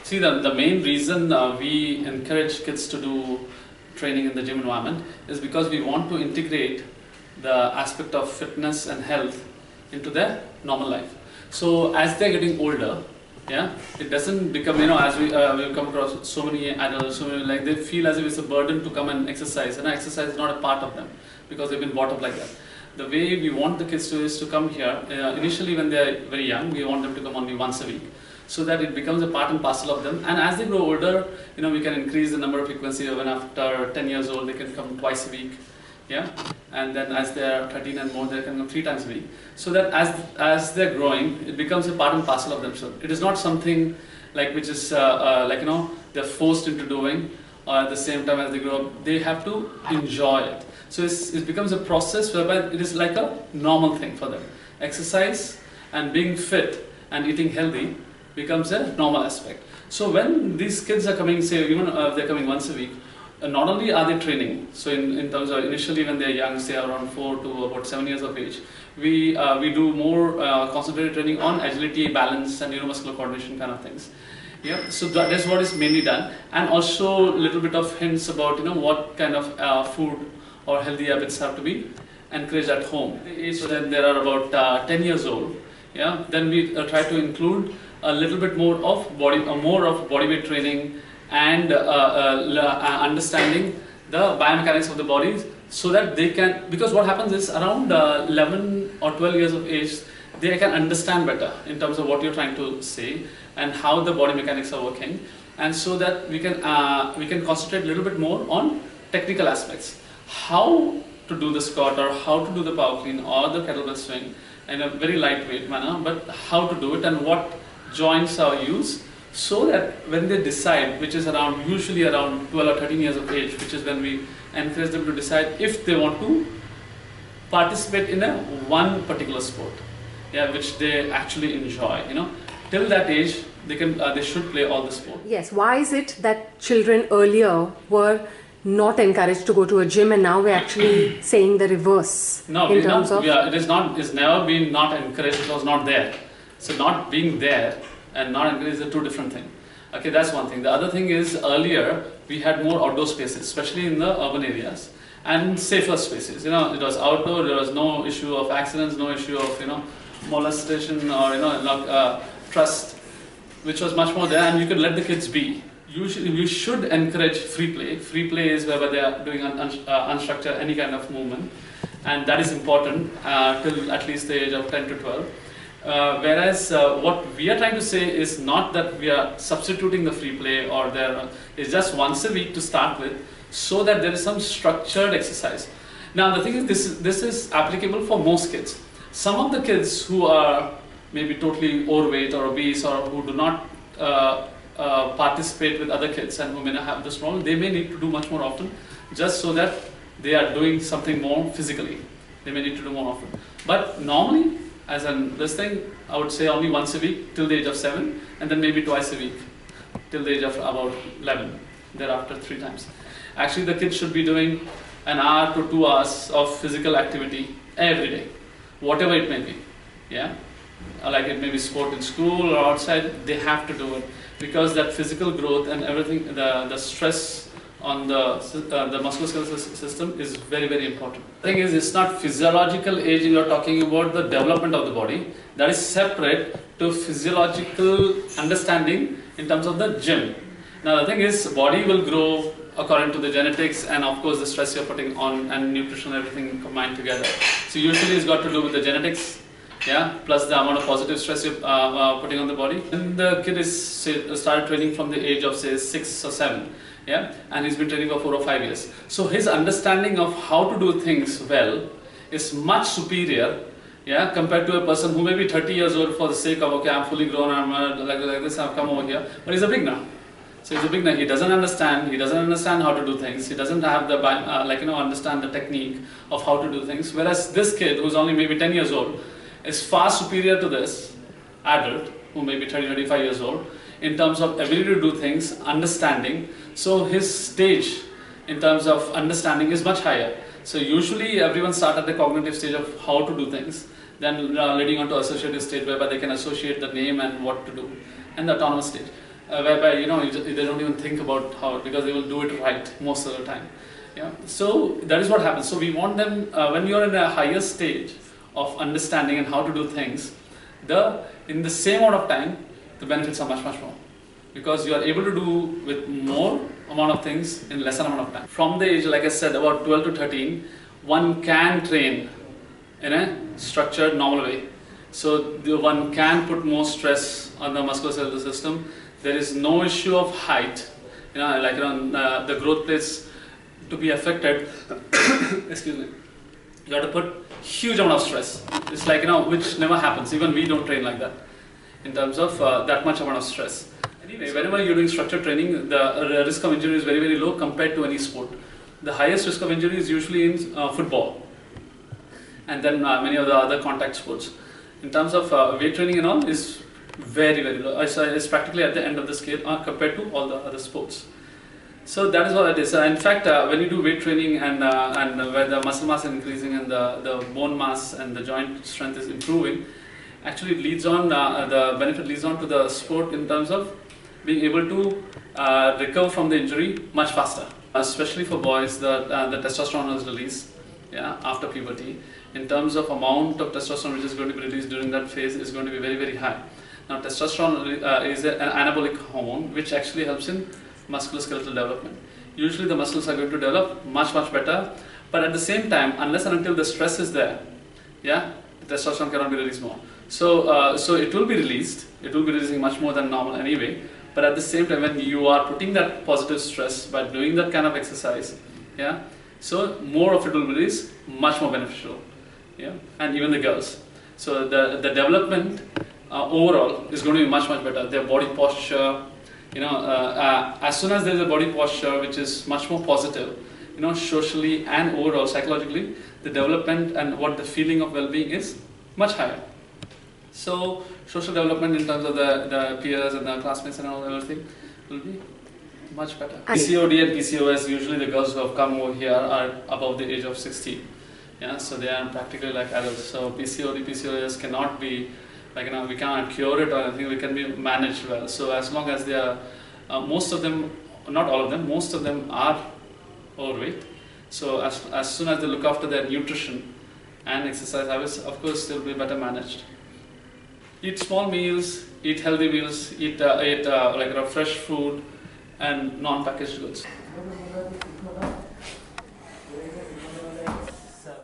See, the main reason we encourage kids to do training in the gym environment is because we want to integrate the aspect of fitness and health into their normal life. So as they're getting older, yeah, it doesn't become, as we've come across so many adults, like they feel as if it's a burden to come and exercise, and exercise is not a part of them because they've been brought up like that. The way we want the kids to is to come here, initially when they're very young, we want them to come only once a week, so that it becomes a part and parcel of them. And as they grow older, we can increase the number of frequency. Even after 10 years old, they can come twice a week, yeah. And then as they're 13 and more, they can come 3 times a week. So that as they're growing, it becomes a part and parcel of themselves. It is not something like which is they're forced into doing, or at the same time as they grow up, they have to enjoy it. So it becomes a process whereby it is like a normal thing for them. Exercise and being fit and eating healthy becomes a normal aspect. So when these kids are coming, say even they're coming once a week, not only are they training, so in terms of initially when they're young, say around 4 to about 7 years of age, we do more concentrated training on agility, balance and neuromuscular coordination kind of things. Yeah, so that is what is mainly done, and also a little bit of hints about what kind of food or healthy habits have to be encouraged at home. So then there are about 10 years old, yeah, then we try to include a little bit more of body weight training and understanding the biomechanics of the body, so that they can, because what happens is around 11 or 12 years of age, they can understand better in terms of what you're trying to say and how the body mechanics are working, and so that we can concentrate a little bit more on technical aspects, how to do the squat or how to do the power clean or the kettlebell swing in a very lightweight manner, but how to do it and what joints are used, so that when they decide, which is usually around 12 or 13 years of age, which is when we encourage them to decide if they want to participate in one particular sport, yeah, which they actually enjoy. Till that age, they should play all the sport. Yes. Why is it that children earlier were not encouraged to go to a gym, and now we're actually saying the reverse? No, it's never been not encouraged. It was not there. So not being there and not encouraged are two different things. Okay, that's one thing. The other thing is, earlier we had more outdoor spaces, especially in the urban areas, and safer spaces. It was outdoor. There was no issue of accidents, no issue of molestation or trust, which was much more there, and you could let the kids be. Usually, we should encourage free play. Free play is where they are doing unstructured any kind of movement, and that is important till at least the age of 10 to 12. Whereas what we are trying to say is not that we are substituting the free play, or it's just once a week to start with, so that there is some structured exercise. Now the thing is, this is applicable for most kids. Some of the kids who are maybe totally overweight or obese, or who do not participate with other kids and who may not have this problem, they may need to do much more often, just so that they are doing something more physically. They may need to do more often. But normally, as in this thing, I would say only once a week till the age of 7, and then maybe twice a week till the age of about 11. Thereafter 3 times. Actually, the kids should be doing an hour to 2 hours of physical activity every day, whatever it may be. Yeah, like it may be sport in school or outside. They have to do it, because that physical growth and everything, the stress on the musculoskeletal system is very, very important. The thing is, it's not physiological aging. You're talking about the development of the body. That is separate to physiological understanding in terms of the gym. Now the thing is, body will grow according to the genetics and of course the stress you're putting on and nutrition, everything combined together. So usually it's got to do with the genetics, yeah, plus the amount of positive stress you're putting on the body. When the kid is started training from the age of say 6 or 7, yeah, and he's been training for 4 or 5 years. So his understanding of how to do things well is much superior, yeah, compared to a person who may be 30 years old for the sake of, okay, I'm fully grown, I'm like this, I've come over here, but he's a beginner. So he's a beginner. He doesn't understand how to do things. He doesn't have the understand the technique of how to do things. Whereas this kid, who's only maybe 10 years old, is far superior to this adult who may be 30, 35 years old in terms of ability to do things, understanding. So his stage in terms of understanding is much higher. So usually everyone starts at the cognitive stage of how to do things, then leading on to associative stage whereby they can associate the name and what to do, and the autonomous stage. whereby they don't even think about how, because they will do it right most of the time. Yeah. So that is what happens. So we want them when you are in a higher stage of understanding and how to do things, in the same amount of time, the benefits are much more, because you are able to do with more amount of things in lesser amount of time. From the age, like I said, about 12 to 13, one can train in a structured, normal way. So one can put more stress on the musculoskeletal system. There is no issue of height. The growth plates to be affected. Excuse me. You have to put huge amount of stress. It's like, which never happens. Even we don't train like that in terms of that much amount of stress. Anyway, whenever you're doing structured training, the risk of injury is very low compared to any sport. The highest risk of injury is usually in football, and then many of the other contact sports. In terms of weight training and all, is very low. It's practically at the end of the scale compared to all the other sports. So that is what it is. In fact, when you do weight training and where the muscle mass is increasing and the bone mass and the joint strength is improving, actually it leads on, the benefit leads on to the sport in terms of being able to recover from the injury much faster. Especially for boys, the testosterone is released after puberty. In terms of amount of testosterone which is going to be released during that phase is going to be very high. Now testosterone is an anabolic hormone which actually helps in musculoskeletal development. Usually the muscles are going to develop much better, but at the same time, unless and until the stress is there, the testosterone cannot be released more. So it will be released. It will be releasing much more than normal anyway. But at the same time, when you are putting that positive stress by doing that kind of exercise, so more of it will be released, much more beneficial, and even the girls. So the development overall is going to be much better. Their body posture, as soon as there is a body posture which is much more positive, socially and overall psychologically, the development and what the feeling of well-being is much higher. So social development in terms of the peers and the classmates and all everything will be much better. PCOD and PCOS, usually the girls who have come over here are above the age of 16. So they are practically like adults. So PCOD, PCOS cannot be we cannot cure it or anything. We can be managed well. So as long as they are, most of them, not all of them, most of them are overweight. So as soon as they look after their nutrition and exercise habits, of course they'll be better managed. Eat small meals, eat healthy meals, eat fresh food and non-packaged goods.